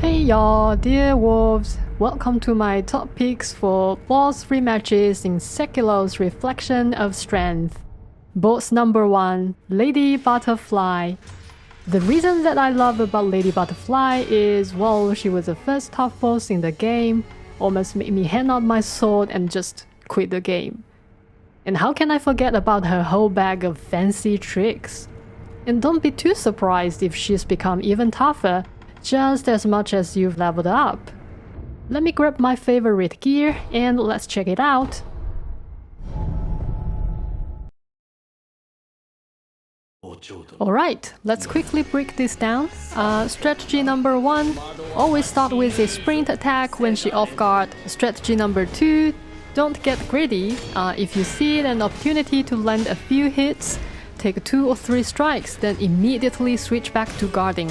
Hey y'all, dear wolves! Welcome to my top picks for Boss Rematches in Sekiro's Reflection of Strength. Boss number 1, Lady Butterfly. The reason that I love about Lady Butterfly is, well, she was the first tough boss in the game, almost made me hand out my sword and just quit the game. And how can I forget about her whole bag of fancy tricks? And don't be too surprised if she's become even tougher, just as much as you've leveled up. Let me grab my favorite gear and let's check it out. Alright, let's quickly break this down. Strategy number 1, always start with a sprint attack when she off guard. Strategy number 2, don't get greedy. If you see an opportunity to land a few hits, take 2 or 3 strikes, then immediately switch back to guarding.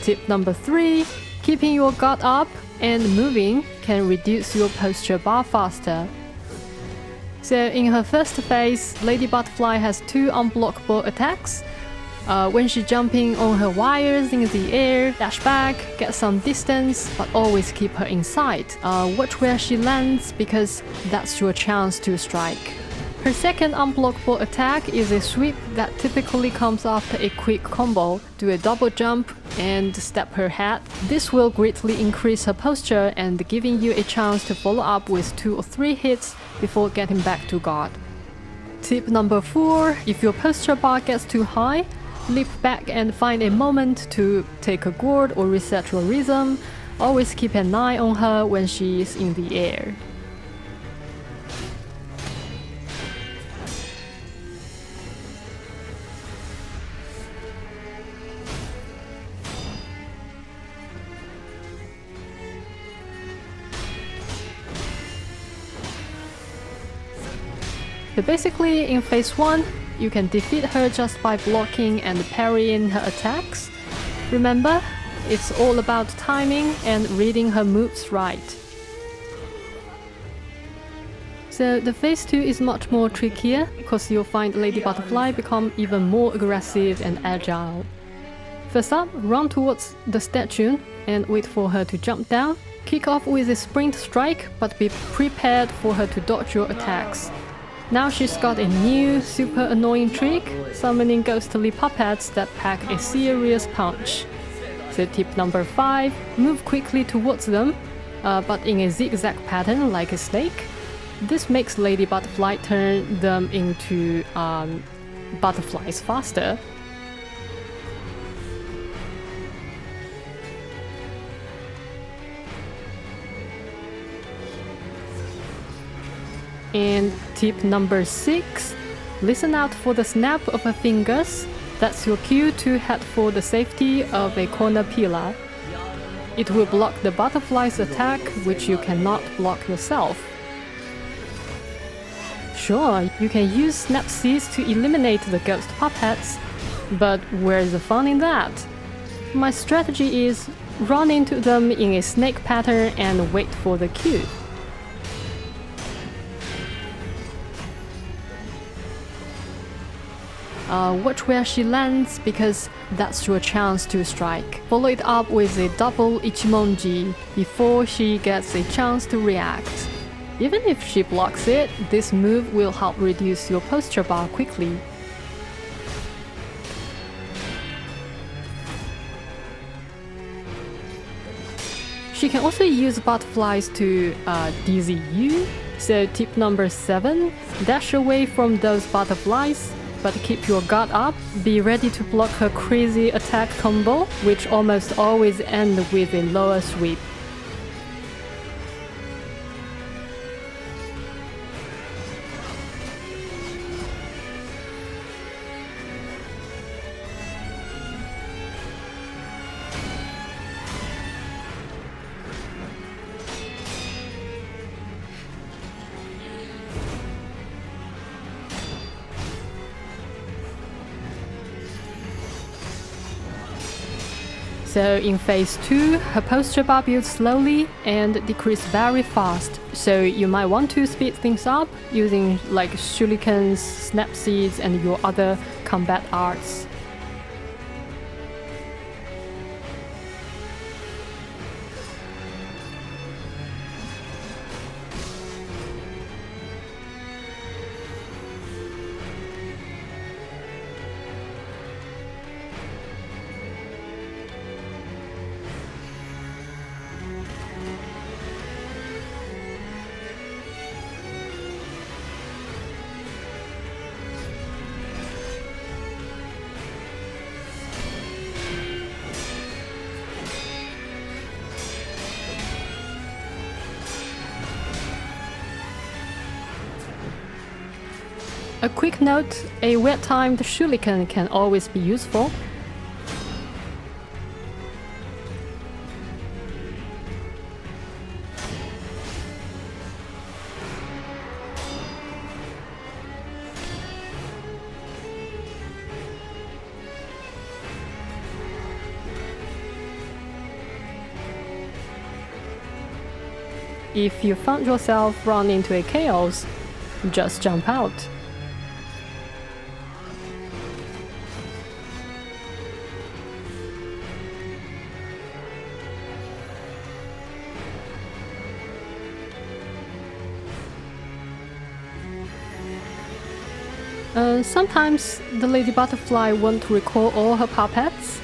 Tip number 3, keeping your guard up and moving can reduce your posture bar faster. So in her first phase, Lady Butterfly has 2 unblockable attacks. When she's jumping on her wires in the air, dash back, get some distance, but always keep her in sight. Watch where she lands because that's your chance to strike. Her second unblockable attack is a sweep that typically comes after a quick combo. Do a double jump and step her head. This will greatly increase her posture and giving you a chance to follow up with 2 or 3 hits before getting back to guard. Tip number 4, if your posture bar gets too high, leap back and find a moment to take a gourd or reset your rhythm. Always keep an eye on her when she is in the air. So basically, in phase 1, you can defeat her just by blocking and parrying her attacks. Remember, it's all about timing and reading her moves right. So the phase 2 is much more trickier, because you'll find Lady Butterfly become even more aggressive and agile. First up, run towards the statue and wait for her to jump down. Kick off with a sprint strike, but be prepared for her to dodge your attacks. Now she's got a new, super annoying trick, summoning ghostly puppets that pack a serious punch. So tip number 5, move quickly towards them, but in a zigzag pattern like a snake. This makes Lady Butterfly turn them into butterflies faster. And tip number 6, listen out for the snap of her fingers. That's your cue to head for the safety of a corner pillar. It will block the butterfly's attack, which you cannot block yourself. Sure, you can use snapseeds to eliminate the ghost puppets, but where's the fun in that? My strategy is run into them in a snake pattern and wait for the cue. Watch where she lands because that's your chance to strike. Follow it up with a double Ichimonji before she gets a chance to react. Even if she blocks it, this move will help reduce your posture bar quickly. She can also use butterflies to dizzy you. So tip number 7, dash away from those butterflies, but keep your guard up. Be ready to block her crazy attack combo, which almost always end with a lower sweep. So in phase 2, her posture bar builds slowly and decreases very fast. So you might want to speed things up using like shurikens, snapseeds and your other combat arts. A quick note, a well-timed shuriken can always be useful. If you found yourself run into a chaos, just jump out. Sometimes the Lady Butterfly won't recall all her puppets,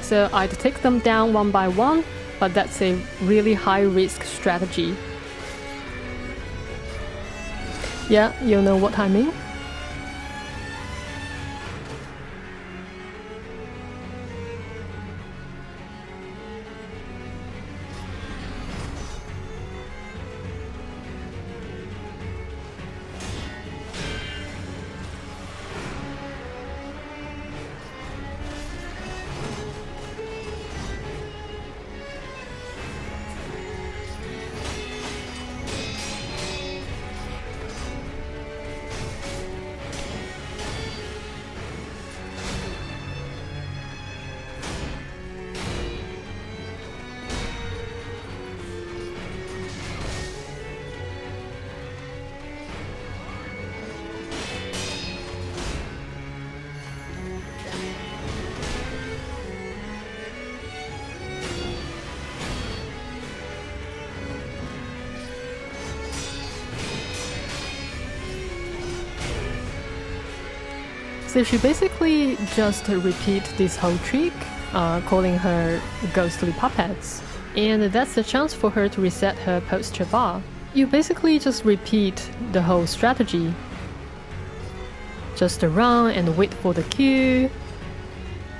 so I'd take them down one by one, but that's a really high-risk strategy. Yeah, you know what I mean? So she basically just repeat this whole trick, calling her ghostly puppets. And that's the chance for her to reset her posture bar. You basically just repeat the whole strategy. Just run and wait for the cue,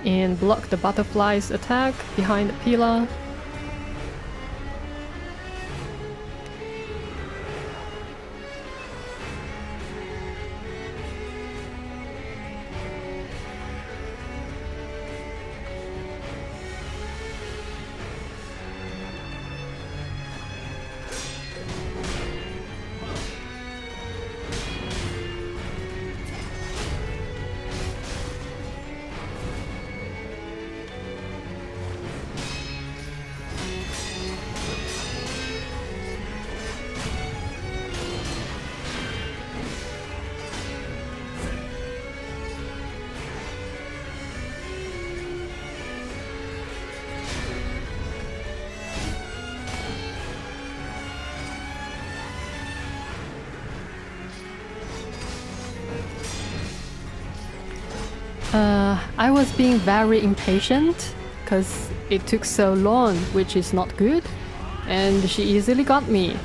and block the butterfly's attack behind the pillar. I was being very impatient because it took so long, which is not good, and she easily got me.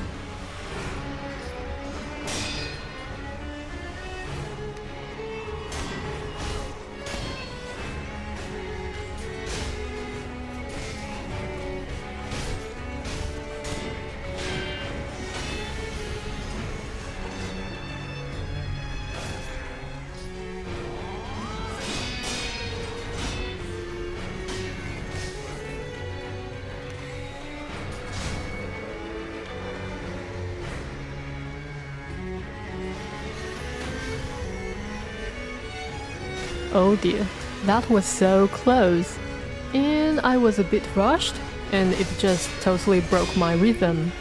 Oh dear, that was so close. And I was a bit rushed, and it just totally broke my rhythm.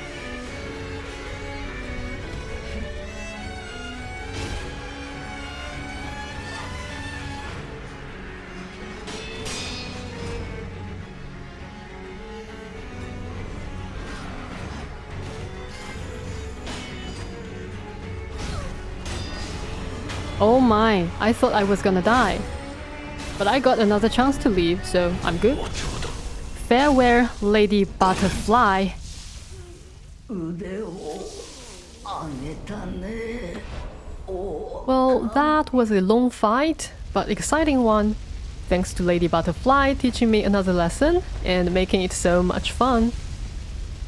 Oh my, I thought I was gonna die. But I got another chance to leave, so I'm good. Farewell, Lady Butterfly. Well, that was a long fight, but exciting one. Thanks to Lady Butterfly teaching me another lesson and making it so much fun.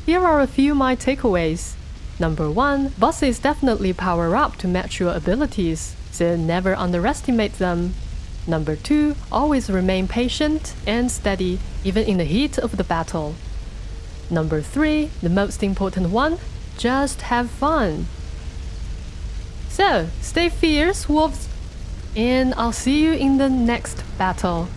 Here are a few my takeaways. Number 1. Bosses definitely power up to match your abilities, so never underestimate them. Number 2. Always remain patient and steady, even in the heat of the battle. Number 3. The most important one, just have fun. So, stay fierce, wolves, and I'll see you in the next battle.